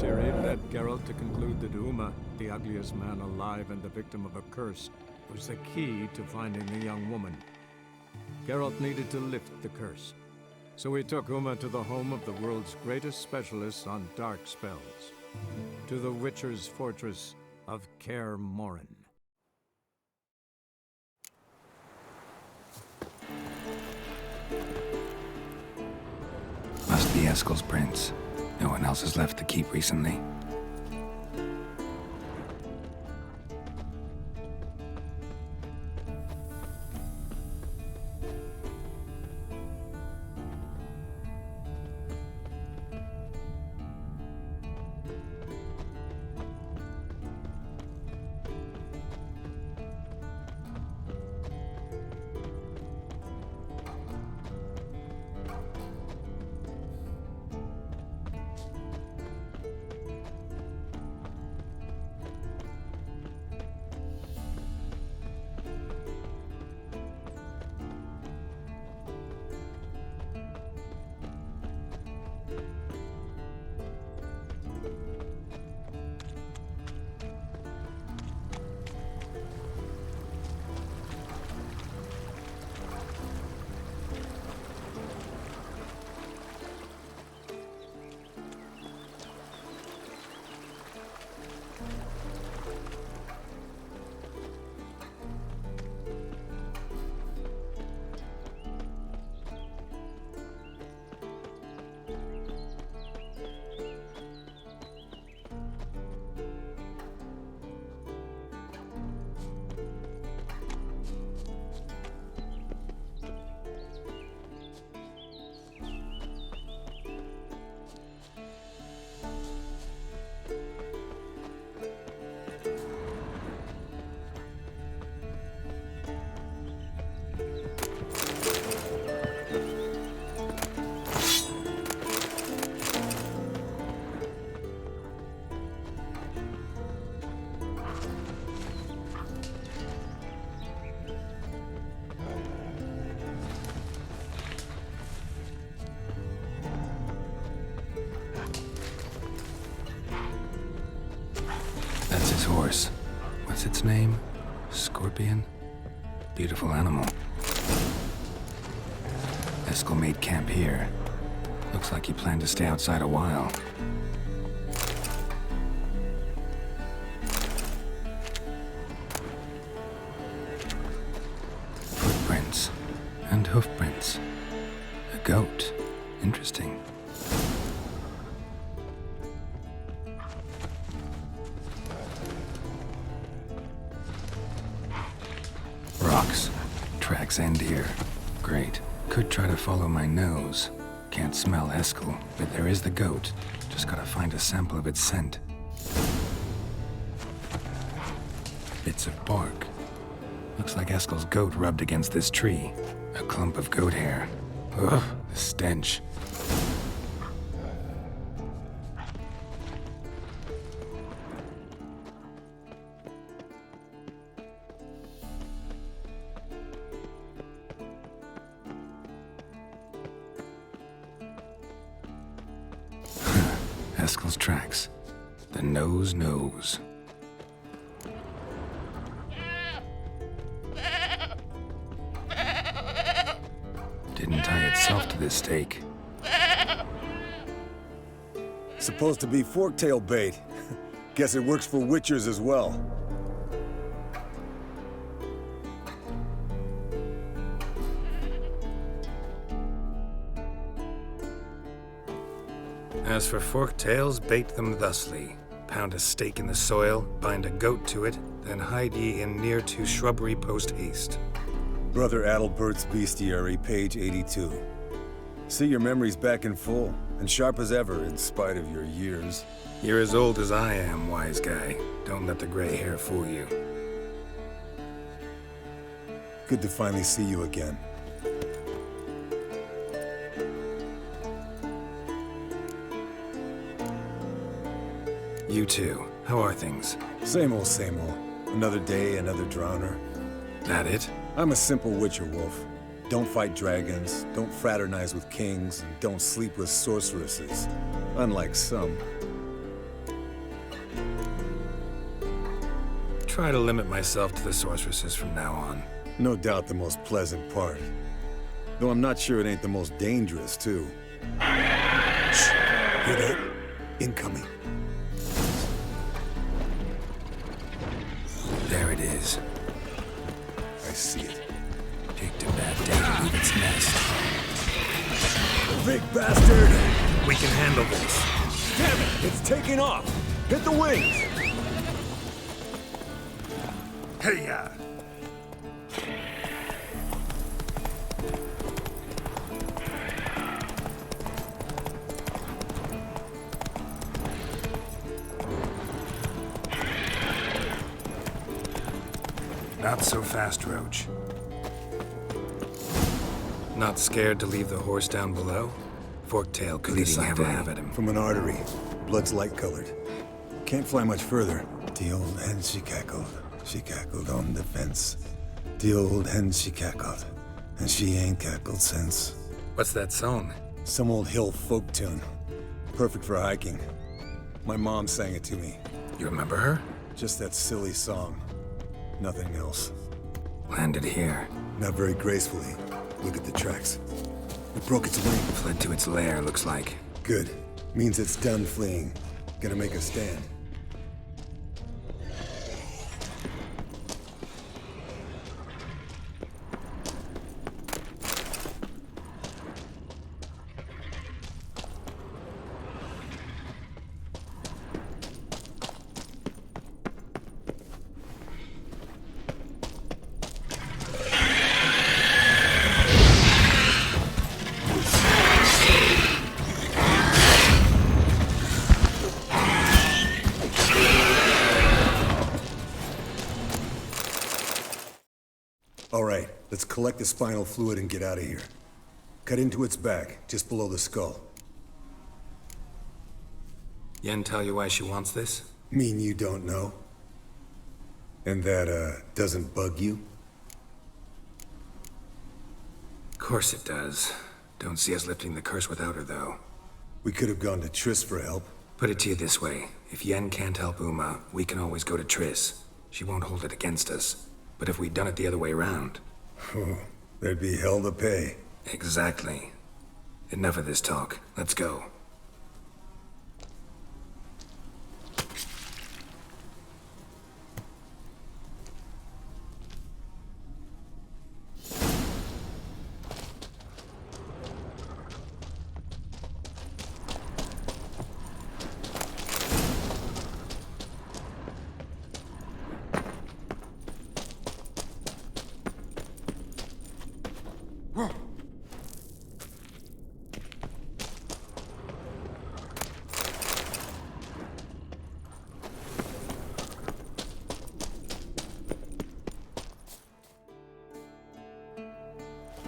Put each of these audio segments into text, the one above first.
Ciri led Geralt to conclude that Uma, the ugliest man alive and the victim of a curse, was the key to finding the young woman. Geralt needed to lift the curse, so he took Uma to the home of the world's greatest specialists on dark spells, to the Witcher's fortress of Kaer Morhen. Must be Eskel's prints. No one else has left the keep recently. That's his horse. What's its name? Scorpion? Beautiful animal. Eskel made camp here. Looks like he planned to stay outside a while. Footprints and hoofprints. A goat. Interesting. Rocks. Tracks end here. Great. Could try to follow my nose. Can't smell Eskel, but there is the goat. Just gotta find a sample of its scent. Bits of bark. Looks like Eskel's goat rubbed against this tree. A clump of goat hair. Ugh, the stench. Eskel's tracks. The nose knows. Didn't tie itself to this stake. Supposed to be forktail bait. Guess it works for witchers as well. As for forked tails, bait them thusly. Pound a stake in the soil, bind a goat to it, then hide ye in near to shrubbery post haste. Brother Adalbert's Bestiary, page 82. See, your memory's back in full, and sharp as ever, in spite of your years. You're as old as I am, wise guy. Don't let the gray hair fool you. Good to finally see you again. You too. How are things? Same old, same old. Another day, another drowner. That it? I'm a simple witcher wolf. Don't fight dragons, don't fraternize with kings, and don't sleep with sorceresses. Unlike some. try to limit myself to the sorceresses from now on. No doubt the most pleasant part. Though I'm not sure it ain't the most dangerous, too. Shh! Hear that? Incoming. There it is. I see it. Picked a bad day to leave its nest. Big bastard! We can handle this. Damn it! It's taking off! Hit the wings! Hey-ya! Not so fast, Roach. Not scared to leave the horse down below? Forktail could decide to have at him. From an artery. Blood's light-colored. Can't fly much further. The old hen, she cackled. She cackled on the fence. The old hen, she cackled. And she ain't cackled since. What's that song? Some old hill folk tune. Perfect for hiking. My mom sang it to me. You remember her? Just that silly song. Nothing else. Landed here. Not very gracefully. Look at the tracks. It broke its wing. Fled to its lair, looks like. Good. Means it's done fleeing. Gonna make a stand. All right, let's collect the spinal fluid and get out of here. Cut into its back, just below the skull. Yen tell you why she wants this? Mean you don't know? And that, doesn't bug you? Of course it does. Don't see us lifting the curse without her, though. We could have gone to Triss for help. Put it to you this way. If Yen can't help Uma, we can always go to Triss. She won't hold it against us. But if we'd done it the other way around... There'd be hell to pay. Exactly. Enough of this talk. Let's go.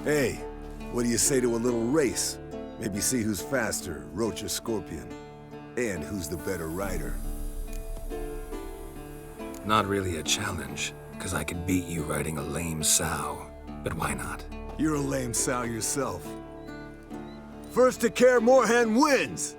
Hey, what do you say to a little race? Maybe see who's faster, Roach or Scorpion. And who's the better rider. Not really a challenge, because I could beat you riding a lame sow. But why not? You're a lame sow yourself. First to Kaer Morhen wins!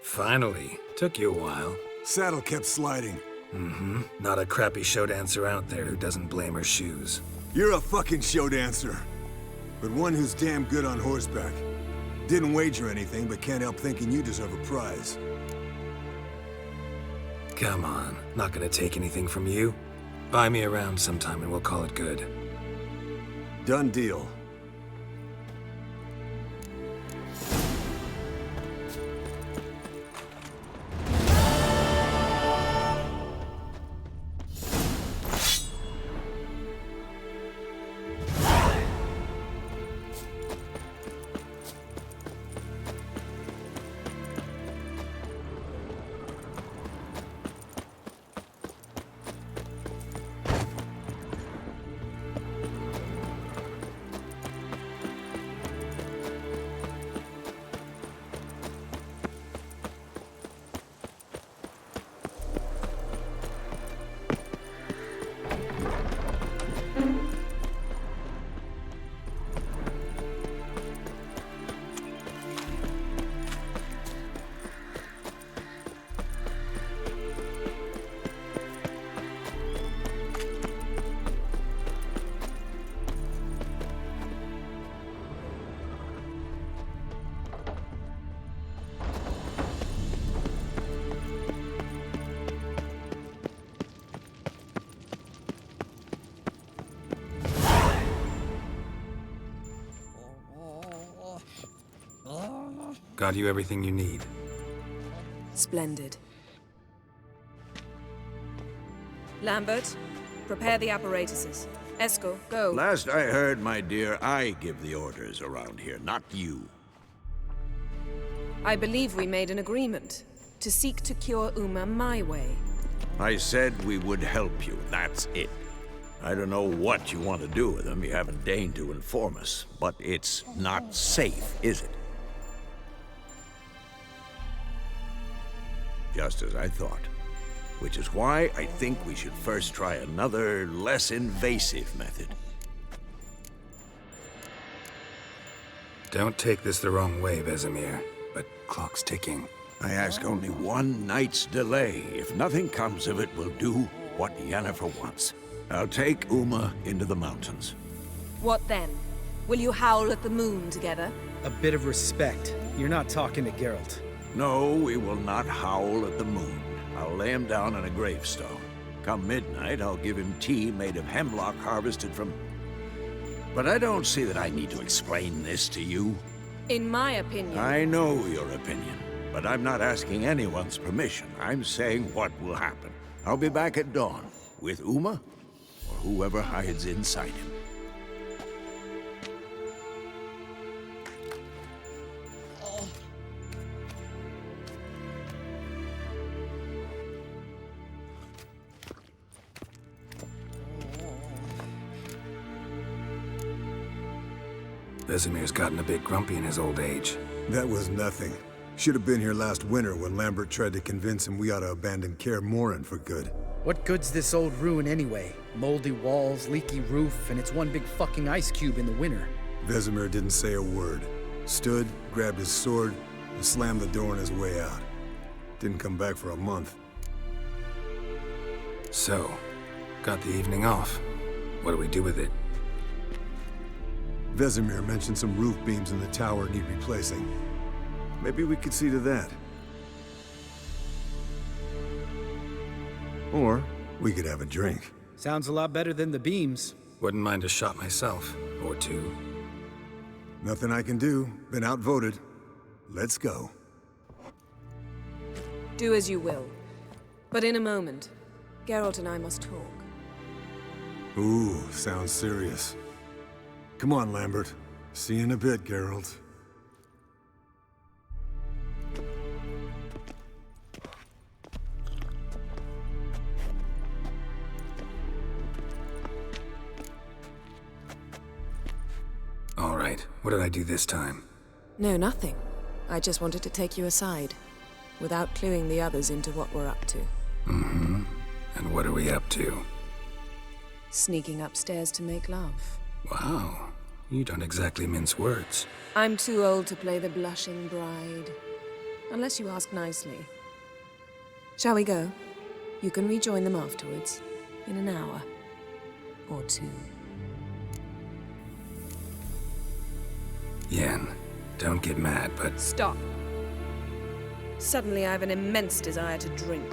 Finally. Took you a while. Saddle kept sliding. Not a crappy show dancer out there who doesn't blame her shoes. You're a fucking show dancer. But one who's damn good on horseback. Didn't wager anything, but can't help thinking you deserve a prize. Come on, not gonna take anything from you. Buy me around sometime and we'll call it good. Done deal. Got you everything you need. Splendid. Lambert, prepare the apparatuses. Esco, go. Last I heard, my dear, I give the orders around here, not you. I believe we made an agreement to seek to cure Uma my way. I said we would help you, that's it. I don't know what you want to do with them, you haven't deigned to inform us, but it's not safe, is it? Just as I thought. Which is why I think we should first try another, less invasive method. Don't take this the wrong way, Vesemir, but clock's ticking. I ask only one night's delay. If nothing comes of it, we'll do what Yennefer wants. I'll take Uma into the mountains. What then? Will you howl at the moon together? A bit of respect. You're not talking to Geralt. No, we will not howl at the moon. I'll lay him down on a gravestone. Come midnight, I'll give him tea made of hemlock harvested from... But I don't see that I need to explain this to you. In my opinion... I know your opinion, but I'm not asking anyone's permission. I'm saying what will happen. I'll be back at dawn, with Uma, or whoever hides inside him. Vesemir's gotten a bit grumpy in his old age. That was nothing. Should have been here last winter when Lambert tried to convince him we ought to abandon Kaer Morhen for good. What good's this old ruin anyway? Moldy walls, leaky roof, and it's one big fucking ice cube in the winter. Vesemir didn't say a word. Stood, grabbed his sword, and slammed the door on his way out. Didn't come back for a month. So, got the evening off. What do we do with it? Vesemir mentioned some roof beams in the tower need replacing. Maybe we could see to that. Or we could have a drink. Sounds a lot better than the beams. Wouldn't mind a shot myself, or two. Nothing I can do. Been outvoted. Let's go. Do as you will. But in a moment, Geralt and I must talk. Ooh, sounds serious. Come on, Lambert. See you in a bit, Geralt. All right, what did I do this time? No, nothing. I just wanted to take you aside, without cluing the others into what we're up to. Mm-hmm. And what are we up to? Sneaking upstairs to make love. Wow, you don't exactly mince words. I'm too old to play the blushing bride. Unless you ask nicely. Shall we go? You can rejoin them afterwards, in an hour or two. Yen, don't get mad, but Stop. Suddenly I have an immense desire to drink.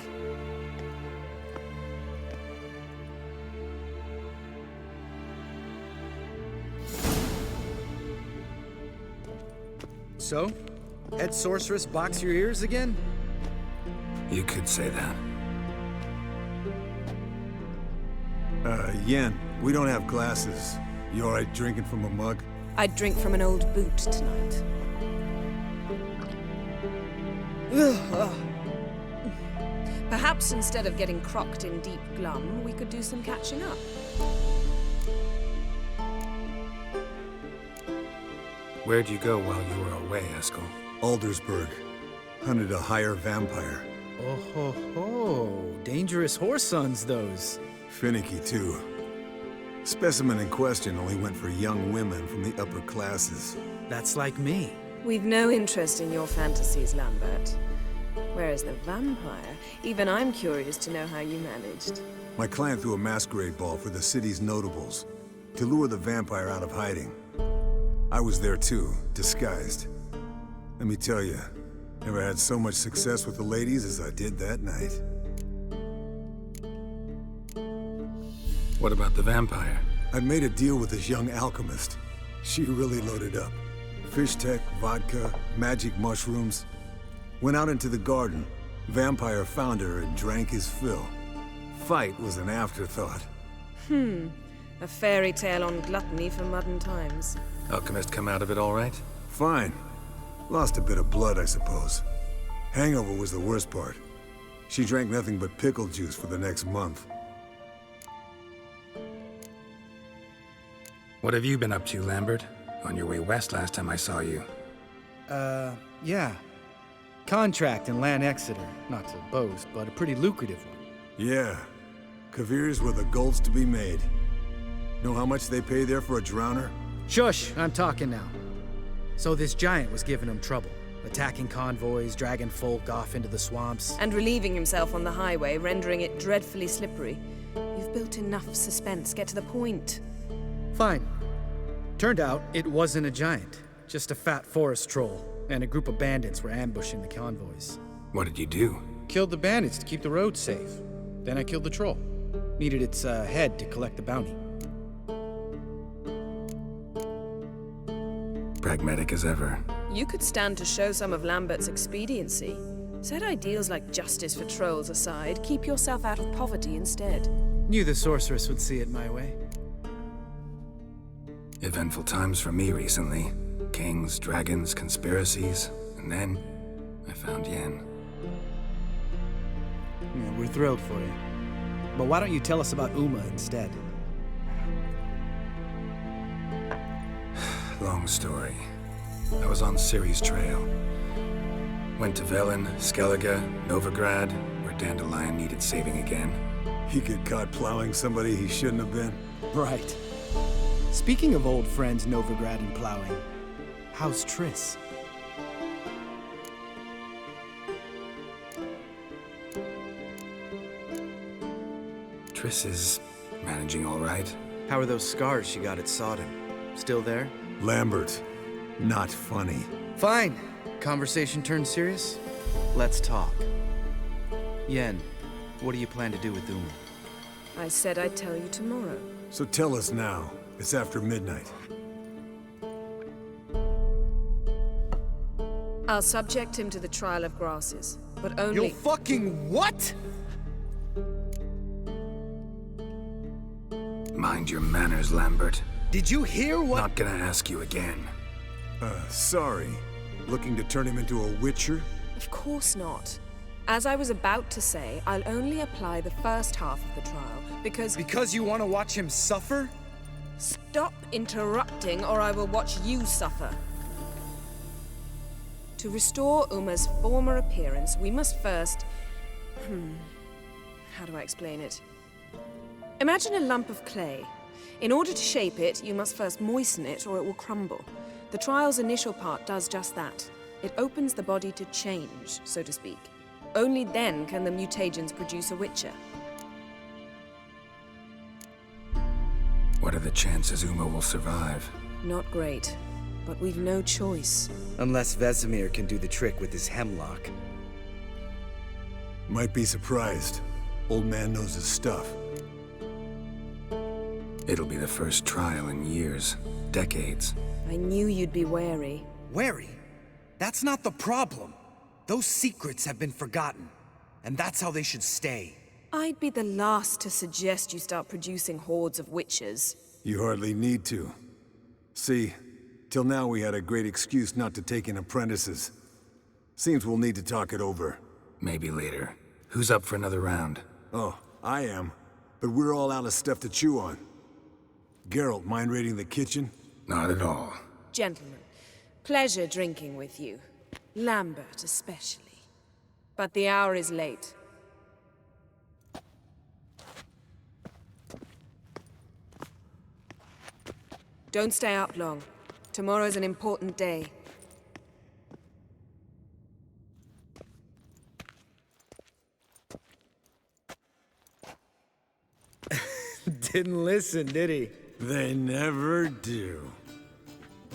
So? Head sorceress box your ears again? you could say that. Yen, we don't have glasses. You alright drinking from a mug? I'd drink from an old boot tonight. Perhaps instead of getting crocked in deep glum, we could do some catching up. Where'd you go while you were away, Eskel? Aldersburg. Hunted a higher vampire. Oh ho ho. Dangerous horse sons, those. Finicky, too. Specimen in question only went for young women from the upper classes. That's like me. We've no interest in your fantasies, Lambert. Whereas the vampire, even I'm curious to know how you managed. My client threw a masquerade ball for the city's notables to lure the vampire out of hiding. I was there too, disguised. Let me tell you, never had so much success with the ladies as I did that night. What about the vampire? I'd made a deal with this young alchemist. She really loaded up. Fish tech, vodka, magic mushrooms. Went out into the garden. Vampire found her and drank his fill. Fight was an afterthought. A fairy tale on gluttony for modern times. Alchemist come out of it all right? Fine. Lost a bit of blood, I suppose. Hangover was the worst part. She drank nothing but pickle juice for the next month. What have you been up to, Lambert? On your way west last time I saw you. Yeah. Contract in Lan Exeter. Not to boast, but a pretty lucrative one. Yeah. Kavir's were the golds to be made. Know how much they pay there for a drowner? Shush, I'm talking now. So this giant was giving him trouble. Attacking convoys, dragging folk off into the swamps. And relieving himself on the highway, rendering it dreadfully slippery. You've built enough suspense. Get to the point. Fine. Turned out it wasn't a giant. Just a fat forest troll. And a group of bandits were ambushing the convoys. What did you do? Killed the bandits to keep the road safe. Then I killed the troll. Needed its head to collect the bounty. Pragmatic as ever. You could stand to show some of Lambert's expediency. Set ideals like justice for trolls aside, keep yourself out of poverty instead. Knew the sorceress would see it my way. Eventful times for me recently. Kings, dragons, conspiracies, and then I found Yen. Yeah, we're thrilled for you. But why don't you tell us about Uma instead? Long story. I was on Ciri's trail. Went to Velen, Skellige, Novigrad, where Dandelion needed saving again. He get caught plowing somebody he shouldn't have been. Right. Speaking of old friends Novigrad and plowing, how's Triss? Triss is managing all right. How are those scars she got at Sodden? Still there? Lambert, not funny. Fine. Conversation turned serious? Let's talk. Yen, what do you plan to do with Uma? I said I'd tell you tomorrow. So tell us now. It's after midnight. I'll subject him to the trial of grasses, but only— You'll fucking what? Mind your manners, Lambert. Did you hear what— Not gonna ask you again. Sorry. Looking to turn him into a witcher? Of course not. As I was about to say, I'll only apply the first half of the trial, because— Because you want to watch him suffer? Stop interrupting, or I will watch you suffer. To restore Uma's former appearance, we must first— How do I explain it? Imagine a lump of clay. In order to shape it, you must first moisten it, or it will crumble. The trial's initial part does just that. It opens the body to change, so to speak. Only then can the mutagens produce a witcher. What are the chances Uma will survive? Not great, but we've no choice. Unless Vesemir can do the trick with his hemlock. Might be surprised. Old man knows his stuff. It'll be the first trial in years, decades. I knew you'd be wary. Wary? That's not the problem. Those secrets have been forgotten, and that's how they should stay. I'd be the last to suggest you start producing hordes of witches. You hardly need to. See, till now we had a great excuse not to take in apprentices. Seems we'll need to talk it over. Maybe later. Who's up for another round? Oh, I am. But we're all out of stuff to chew on. Geralt, mind raiding the kitchen? Not at all. Gentlemen, pleasure drinking with you. Lambert especially. But the hour is late. Don't stay up long. Tomorrow's an important day. Didn't listen, did he? They never do.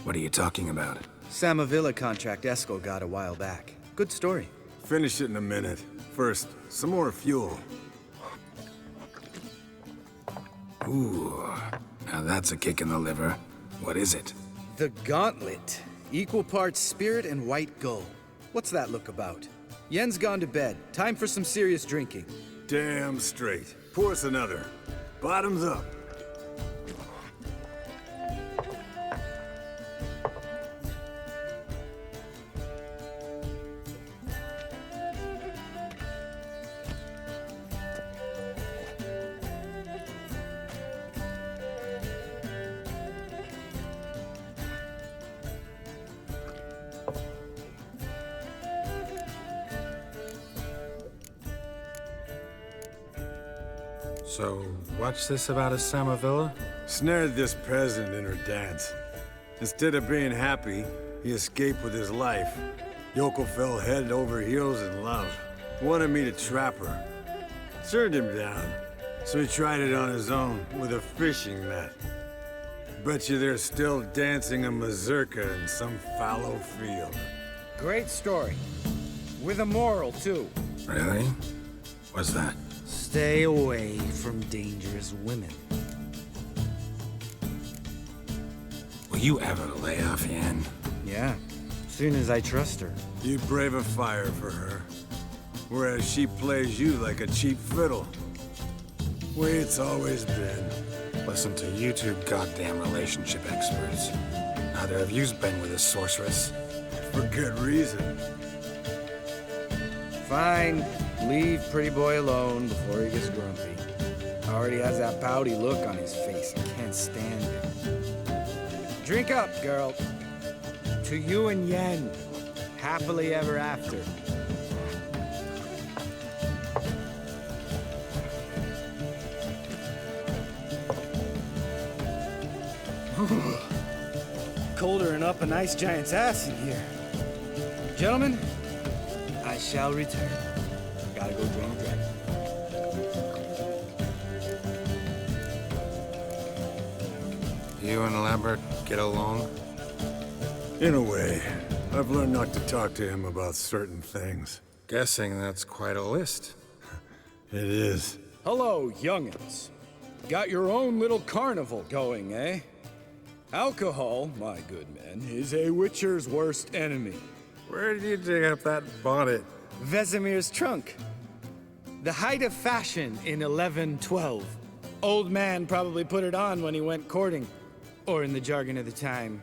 What are you talking about? Samavilla contract Eskel got a while back. Good story. Finish it in a minute. First, some more fuel. Ooh, now that's a kick in the liver. What is it? The Gauntlet. Equal parts spirit and white gull. What's that look about? Yen's gone to bed. Time for some serious drinking. Damn straight. Pour us another. Bottoms up. So, what's this about a Samavilla? Snared this peasant in her dance. Instead of being happy, he escaped with his life. Yoko fell head over heels in love. Wanted me to trap her. Turned him down, so he tried it on his own with a fishing net. Bet you they're still dancing a mazurka in some fallow field. Great story. With a moral, too. Really? What's that? Stay away from dangerous women. Will you ever lay off, Yen? Yeah, soon as I trust her. You brave a fire for her, whereas she plays you like a cheap fiddle. Way it's always been. Listen to you two goddamn relationship experts. Neither of you's been with a sorceress. For good reason. Fine. Leave pretty boy alone before he gets grumpy. Already has that pouty look on his face. I can't stand it. Drink up, girl. To you and Yen. Happily ever after. Colder than up an ice giant's ass in here. Gentlemen, I shall return. Gotta go drain the dragon. You and Lambert get along? In a way. I've learned not to talk to him about certain things. Guessing that's quite a list. It is. Hello, young'uns. Got your own little carnival going, eh? Alcohol, my good men, is a witcher's worst enemy. Where did you dig up that bonnet? Vesemir's trunk. The height of fashion in 1112. Old man probably put it on when he went courting. Or in the jargon of the time,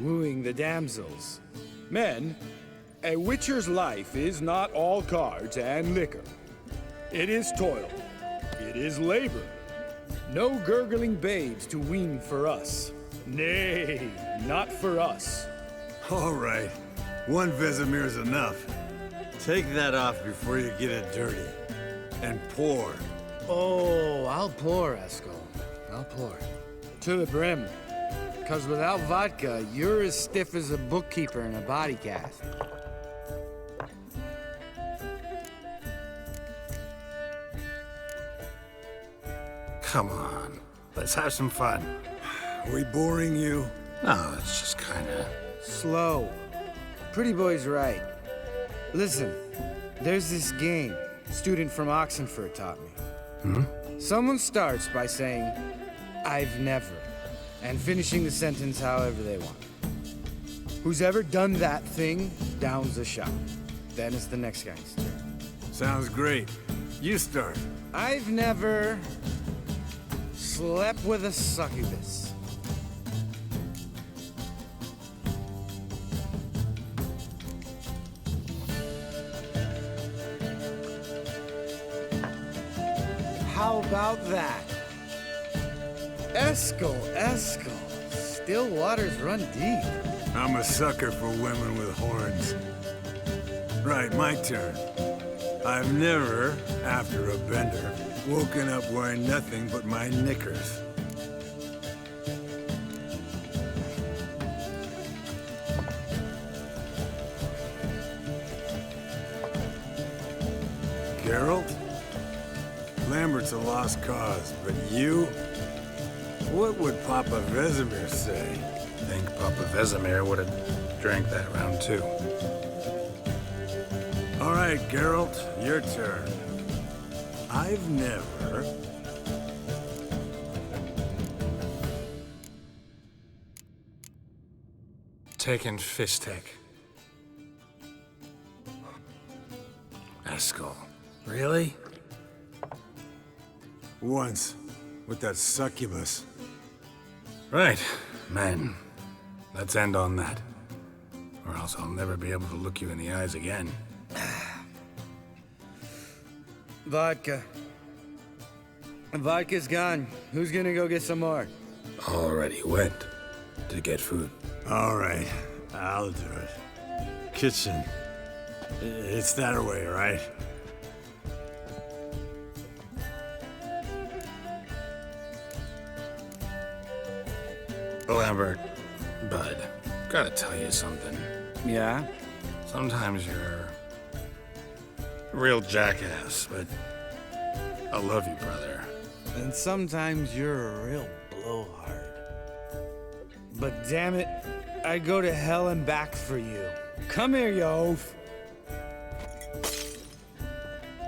wooing the damsels. Men, a witcher's life is not all cards and liquor. It is toil. It is labor. No gurgling babes to wean for us. Nay, not for us. All right. One Vesemir's enough. Take that off before you get it dirty. And pour. Oh, I'll pour, Eskel. I'll pour. To the brim. 'Cause without vodka, you're as stiff as a bookkeeper in a body cast. Come on. Let's have some fun. Are we boring you? No, it's just kinda... Slow. Pretty boy's right. Listen, there's this game a student from Oxenford taught me. Someone starts by saying, I've never, and finishing the sentence however they want. Who's ever done that thing downs a shot. Then it's the next guy's turn. Sounds great. You start. I've never slept with a succubus. How about that? Eskel. Still waters run deep. I'm a sucker for women with horns. Right, my turn. I've never, after a bender, woken up wearing nothing but my knickers. Geralt? Lambert's a lost cause, but you? What would Papa Vesemir say? I think Papa Vesemir would have drank that round too. All right, Geralt, your turn. I've never... Taken Fistek. Eskel. Really? Once, with that succubus. Right, men. Let's end on that. Or else I'll never be able to look you in the eyes again. Vodka. Vodka's gone. Who's gonna go get some more? Already went to get food. All right, I'll do it. Kitchen. It's that way, right? Lambert, bud, gotta tell you something. Yeah? Sometimes you're a real jackass, but I love you, brother. And sometimes you're a real blowhard. But damn it, I'd go to hell and back for you. Come here, you oaf.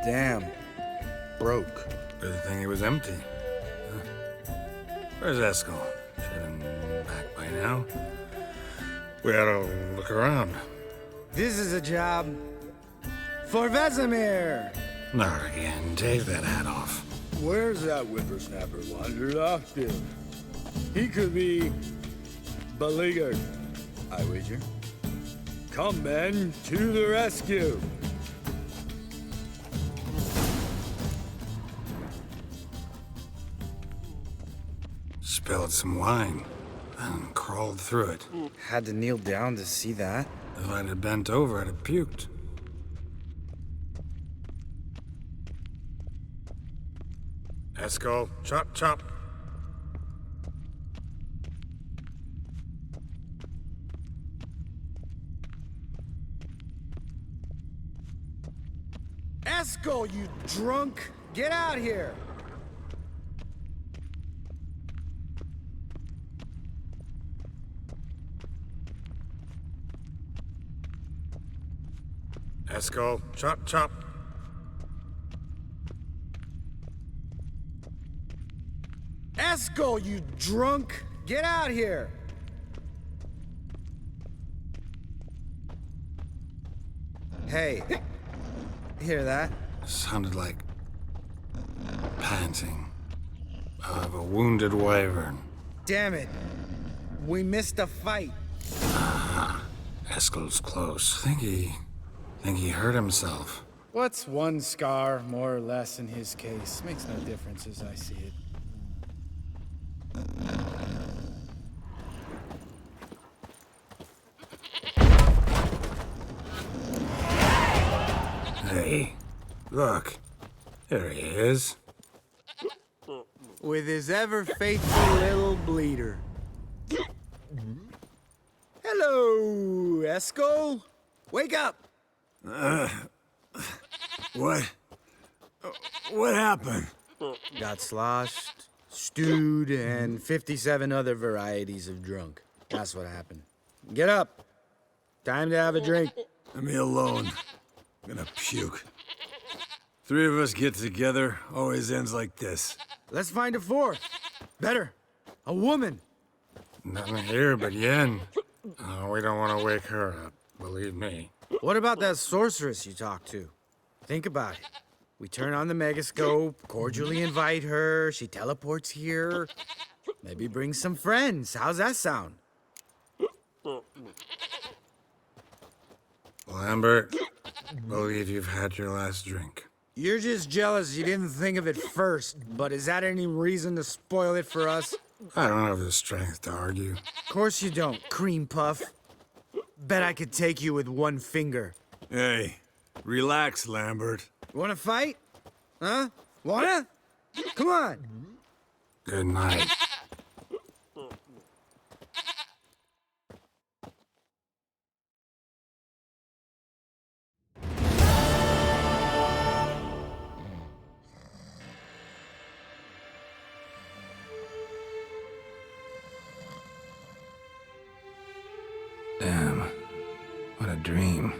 Damn. Broke. Good thing it was empty. Huh. Where's Eskel? Should have been back by now. We ought to look around. This is a job for Vesemir. Not again. Take that hat off. Where's that whippersnapper wandered off to? He could be beleaguered, I wager. Come, men, to the rescue. Spilled some wine and crawled through it. Had to kneel down to see that. If I'd have bent over, I'd have puked. Eskel, chop, chop. Eskel, you drunk! Get out here! Eskel, chop, chop. Eskel, you drunk! Get out here! Hey, hear that? Sounded like panting of a wounded wyvern. Damn it. We missed a fight. Eskel's close. Think he hurt himself. What's one scar, more or less, in his case? Makes no difference as I see it. Hey, look. There he is. With his ever faithful little bleeder. Hello, Eskel. Wake up. What? What happened? Got sloshed, Stewed and 57 other varieties of drunk. That's what happened. Get up. Time to have a drink. Leave me alone. I'm gonna puke. Three of us get together, always ends like this. Let's find a fourth. Better. A woman. Nothing here but Yen. Oh, we don't want to wake her up, believe me. What about that sorceress you talked to? Think about it. We turn on the megascope, cordially invite her, she teleports here. Maybe bring some friends. How's that sound? Lambert, believe you've had your last drink. You're just jealous you didn't think of it first, but is that any reason to spoil it for us? I don't have the strength to argue. Of course you don't, cream puff. Bet I could take you with one finger. Hey, relax, Lambert. Wanna fight? Huh? Wanna? Come on. Good night. Damn, what a dream.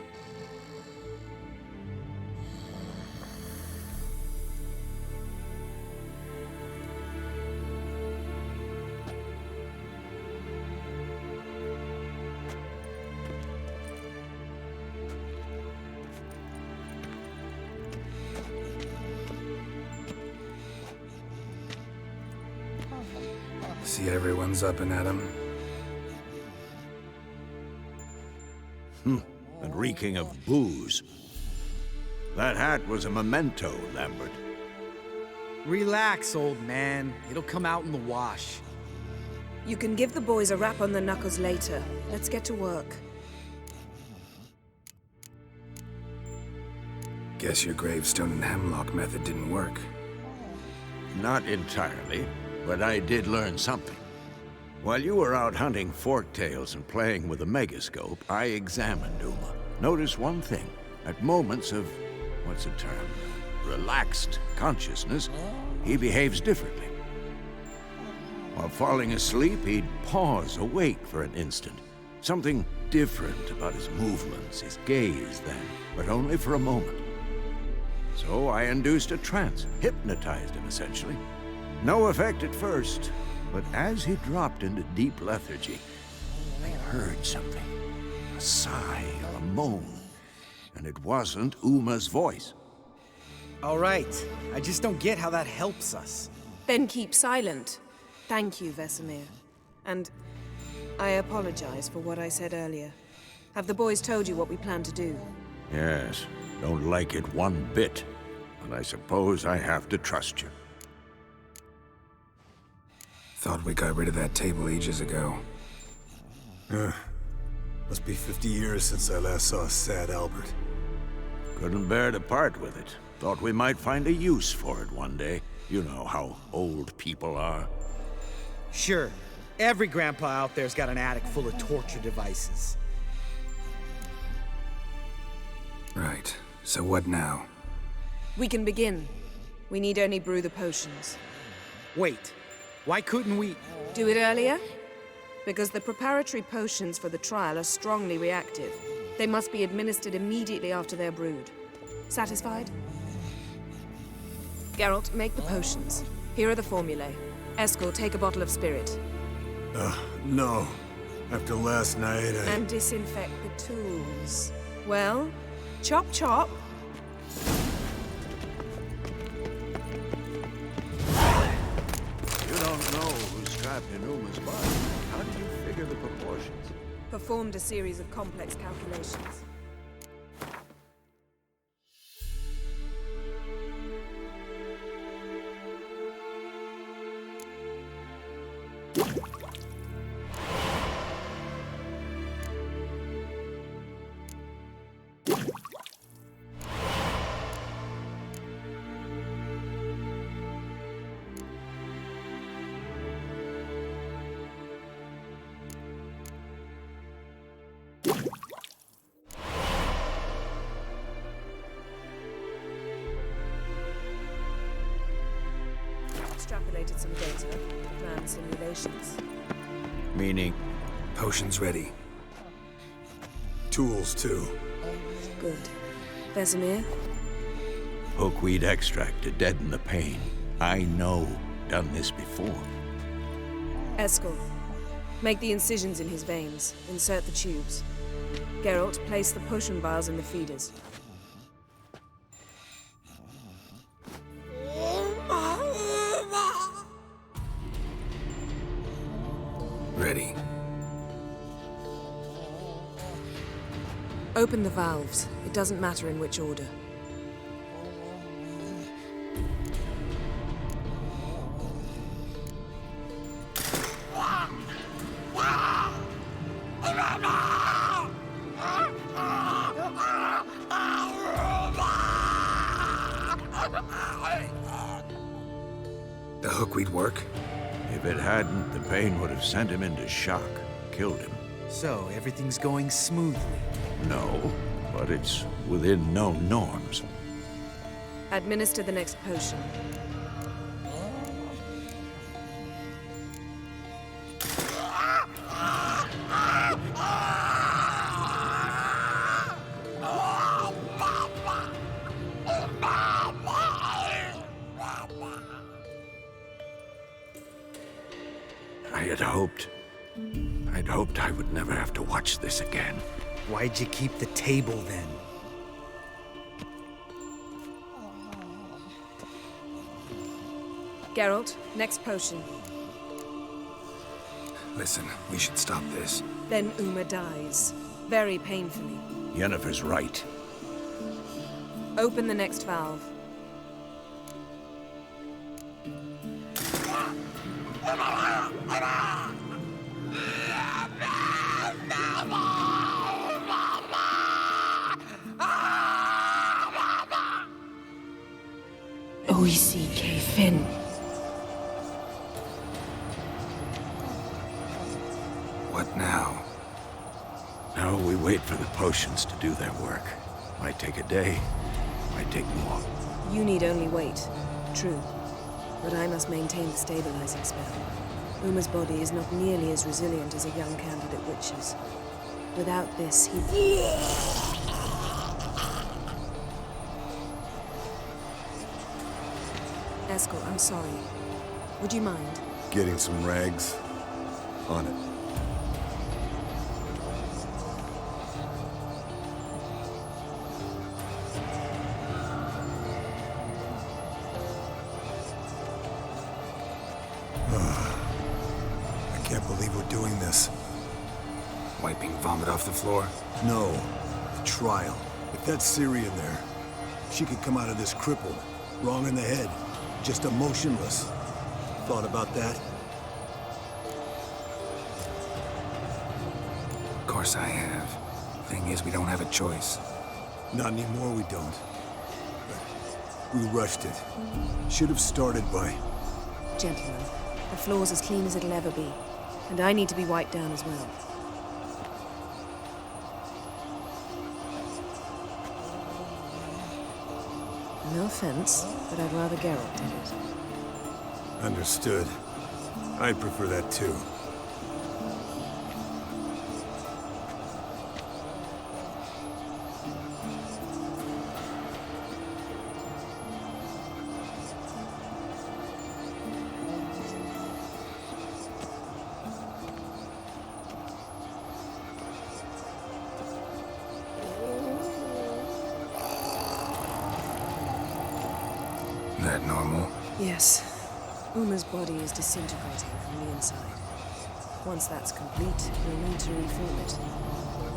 See everyone's up and at 'em. And reeking of booze. That hat was a memento, Lambert. Relax, old man. It'll come out in the wash. You can give the boys a rap on the knuckles later. Let's get to work. Guess your gravestone and hemlock method didn't work. Not entirely, but I did learn something. While you were out hunting forktails and playing with a megascope, I examined Uma. Noticed one thing. At moments of, what's the term, relaxed consciousness, he behaves differently. While falling asleep, he'd pause awake for an instant. Something different about his movements, his gaze then, but only for a moment. So I induced a trance, hypnotized him essentially. No effect at first, but as he dropped into deep lethargy, I heard something. A sigh or a moan. And it wasn't Uma's voice. All right. I just don't get how that helps us. Then keep silent. Thank you, Vesemir. And I apologize for what I said earlier. Have the boys told you what we plan to do? Yes, don't like it one bit. But I suppose I have to trust you. Thought we got rid of that table ages ago. Must be 50 years since I last saw sad Albert. Couldn't bear to part with it. Thought we might find a use for it one day. You know how old people are. Sure. Every grandpa out there's got an attic full of torture devices. Right. So what now? We can begin. We need only brew the potions. Wait. Why couldn't we... Do it earlier? Because the preparatory potions for the trial are strongly reactive. They must be administered immediately after they're brewed. Satisfied? Geralt, make the potions. Here are the formulae. Eskel, take a bottle of spirit. No. After last night, And disinfect the tools. Well, chop chop. You don't know who's trapped in Uma's body. How do you figure the proportions? Performed a series of complex calculations. accumulated some data, ran simulations. Meaning? Potion's ready. Tools, too. Good. Vesemir? Hookweed extract to deaden the pain. I know. Done this before. Eskel. Make the incisions in his veins. Insert the tubes. Geralt, place the potion vials in the feeders. Ready. Open the valves. It doesn't matter in which order. The hookweed work? If it hadn't, the pain would have sent him into shock, killed him. So, everything's going smoothly. No, but it's within known norms. Administer the next potion. I'd hoped I would never have to watch this again. Why'd you keep the table then? Geralt, next potion. Listen, we should stop this. Then Uma dies. Very painfully. Yennefer's right. Open the next valve. Oisi Fin. What now? Now we wait for the potions to do their work. Might take a day, might take more. You need only wait. True. But I must maintain the stabilizing spell. Uma's body is not nearly as resilient as a young candidate witch's. Without this, he... Eskel, I'm sorry. Would you mind? Getting some rags. On it. I can't believe we're doing this. Wiping vomit off the floor? No. The trial. If that's Ciri in there, she could come out of this crippled. Wrong in the head. Just emotionless. Thought about that? Of course I have. Thing is, we don't have a choice. Not anymore, we don't. We rushed it. Should have started by... Gentlemen, the floor's as clean as it'll ever be. And I need to be wiped down as well. No offense, but I'd rather Geralt did it. Understood. I'd prefer that too. That normal? Yes. Uma's body is disintegrating from the inside. Once that's complete, we'll need to reform it.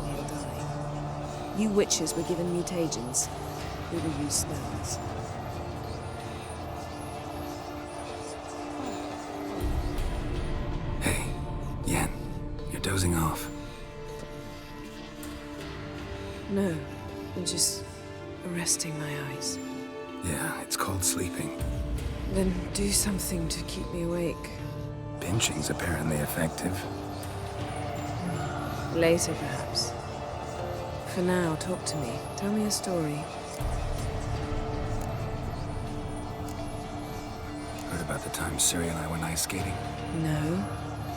He'll die. You witches were given mutagens. We will use spells. Hey, Yen, you're dozing off. No, I'm just resting my eyes. Yeah, it's called sleeping. Then do something to keep me awake. Pinching's apparently effective. Later, perhaps. For now, talk to me. Tell me a story. Heard about the time Ciri and I went ice skating? No,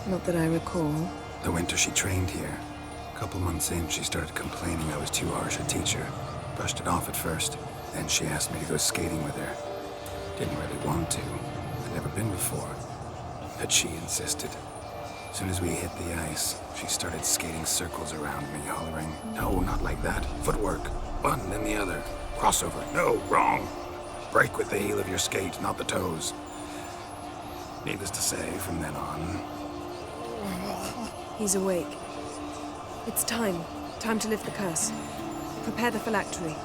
not that I recall. The winter she trained here. A couple months in, she started complaining I was too harsh a teacher. Brushed it off at first. Then she asked me to go skating with her. Didn't really want to. I'd never been before. But she insisted. As soon as we hit the ice, she started skating circles around me, hollering, "No, not like that. Footwork. One, then the other. Crossover. No, wrong. Break with the heel of your skate, not the toes." Needless to say, from then on... He's awake. It's time. Time to lift the curse. Prepare the phylactery.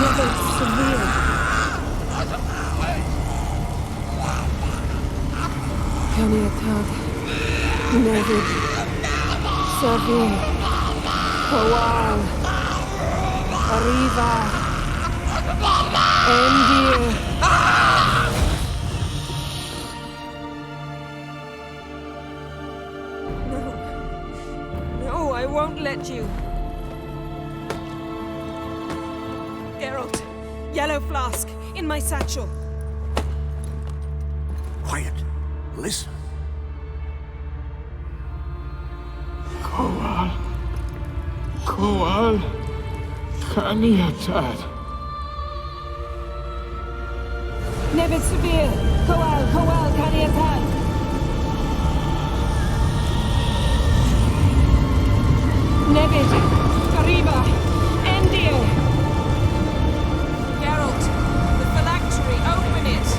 Never severe. Kaniatag. Nevid. Servir. Kowal. Arriva. Endir. No, I won't let you. Geralt, yellow flask, in my satchel. Quiet. Listen. Kowal. Kaniatad. Nevid Severe. Kowal, Kaniatad. Nevid. Arriba. Endir. Geralt, the phylactery, open it.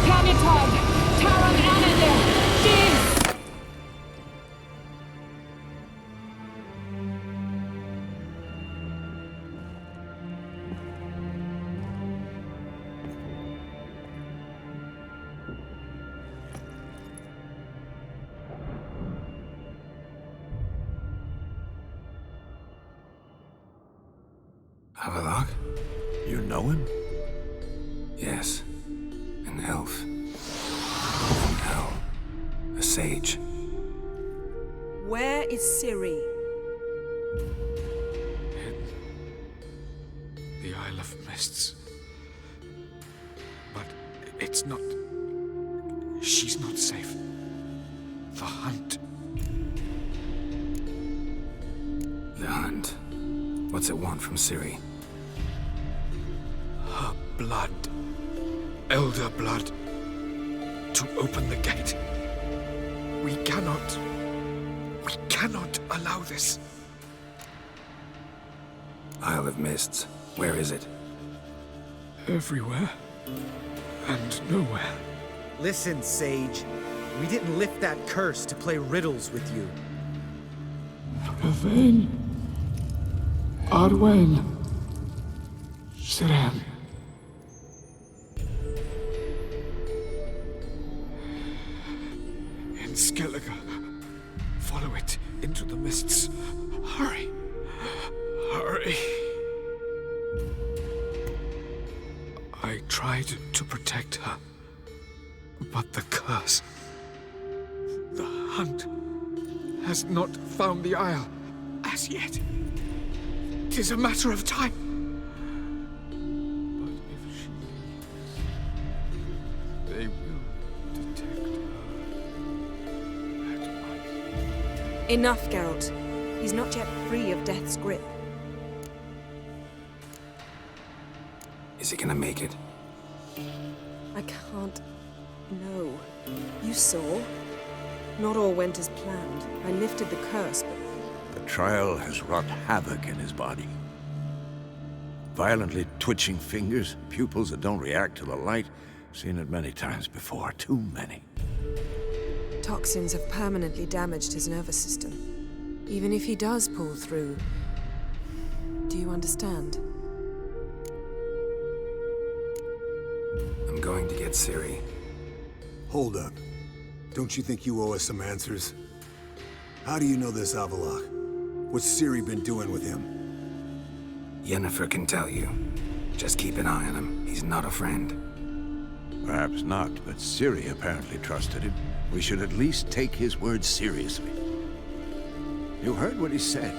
Kaniatad. Taran Anadir. Diz. Avalok? You know him? Yes. An elf. An owl. A sage. Where is Ciri? In the Isle of Mists. But it's not... She's not safe. The hunt. The hunt. What's it want from Ciri? Her blood. Elder blood. To open the gate. We cannot allow this. Isle of Mists. Where is it? Everywhere. And nowhere. Listen, Sage. We didn't lift that curse to play riddles with you. Yvain. Arwen. Ciri'nin. In Skellige. Follow it into the mists. Hurry. Hurry. I tried to protect her. But the curse... The hunt... has not found the Isle as yet. 'Tis a matter of time. But if she leaves, they will detect her at once. Enough, Geralt. He's not yet free of death's grip. Is he gonna make it? I can't... No. You saw? Not all went as planned. I lifted the curse, but... The trial has wrought havoc in his body. Violently twitching fingers, pupils that don't react to the light. Seen it many times before, too many. Toxins have permanently damaged his nervous system. Even if he does pull through... Do you understand? I'm going to get Ciri. Hold up. Don't you think you owe us some answers? How do you know this Avalok? What's Ciri been doing with him? Yennefer can tell you. Just keep an eye on him. He's not a friend. Perhaps not, but Ciri apparently trusted him. We should at least take his words seriously. You heard what he said.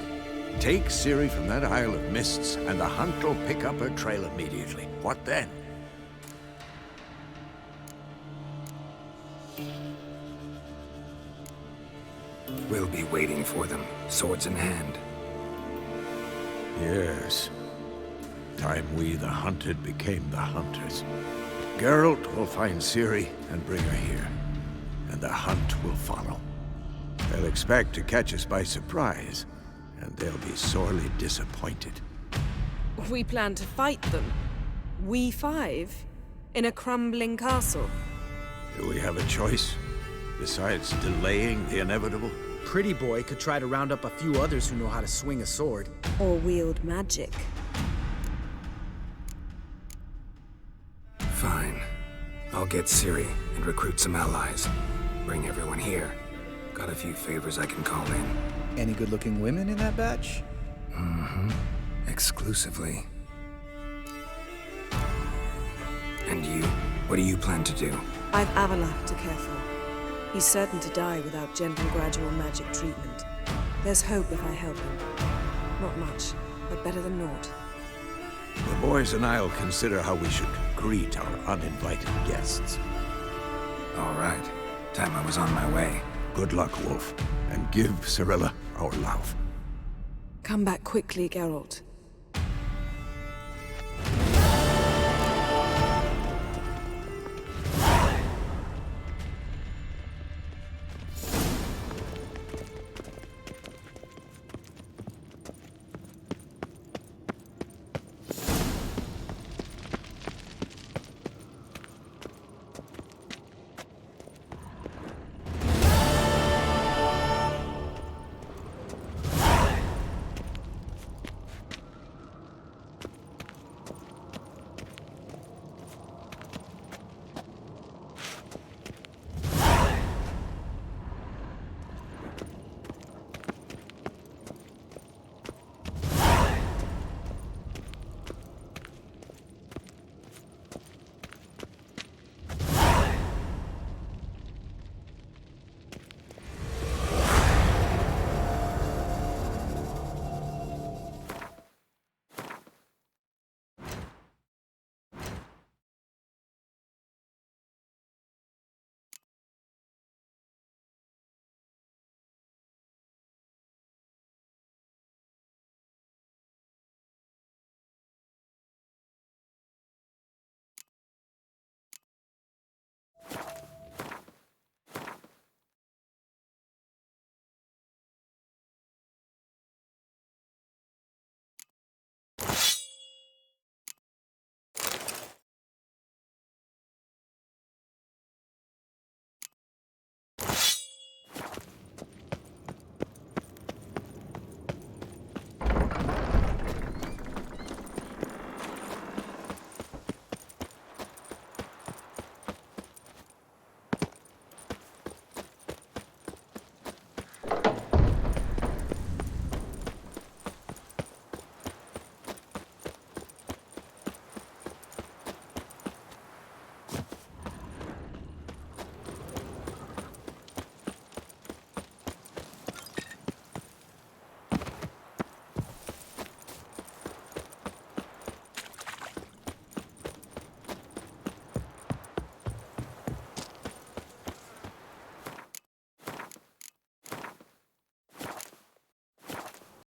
Take Ciri from that Isle of Mists, and the hunt will pick up her trail immediately. What then? We'll be waiting for them, swords in hand. Yes. Time we, the hunted, became the hunters. Geralt will find Ciri and bring her here, and the hunt will follow. They'll expect to catch us by surprise, and they'll be sorely disappointed. We plan to fight them. We five? In a crumbling castle? Do we have a choice, besides delaying the inevitable? Pretty boy could try to round up a few others who know how to swing a sword. Or wield magic? Fine. I'll get Ciri and recruit some allies. Bring everyone here. Got a few favors I can call in. Any good-looking women in that batch? Mm-hmm. Exclusively. And you? What do you plan to do? I've Avalak to care for. He's certain to die without gentle, gradual magic treatment. There's hope if I help him. Not much, but better than naught. The boys and I'll consider how we should greet our uninvited guests. All right. Time I was on my way. Good luck, Wolf, and give Cirilla our love. Come back quickly, Geralt.